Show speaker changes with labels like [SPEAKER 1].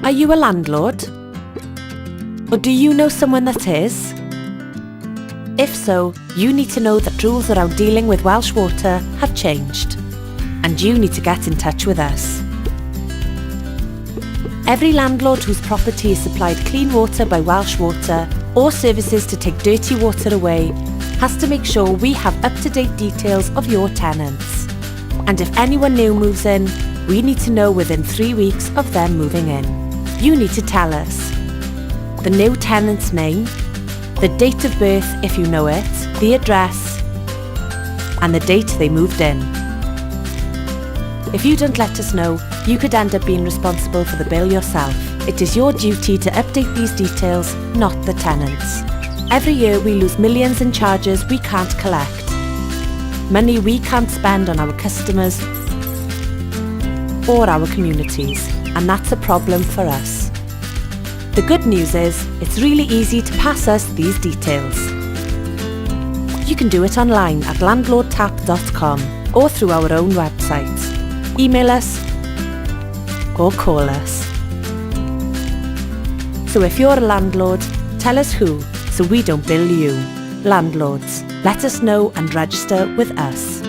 [SPEAKER 1] Are you a landlord? Or do you know someone that is? If so, you need to know that rules around dealing with Welsh water have changed, and you need to get in touch with us. Every landlord whose property is supplied clean water by Welsh Water or services to take dirty water away has to make sure we have up-to-date details of your tenants. And if anyone new moves in, we need to know within 3 weeks of them moving in. You need to tell us the new tenant's name, the date of birth if you know it, the address, and the date they moved in. If you don't let us know, you could end up being responsible for the bill yourself. It is your duty to update these details, not the tenants. Every year we lose millions in charges we can't collect. Money we can't spend on our customers or our communities, and that's a problem for us. The good news is, it's really easy to pass us these details. You can do it online at landlordtap.com or through our own website. Email us or call us. So if you're a landlord, tell us who, so we don't bill you. Landlords, let us know and register with us.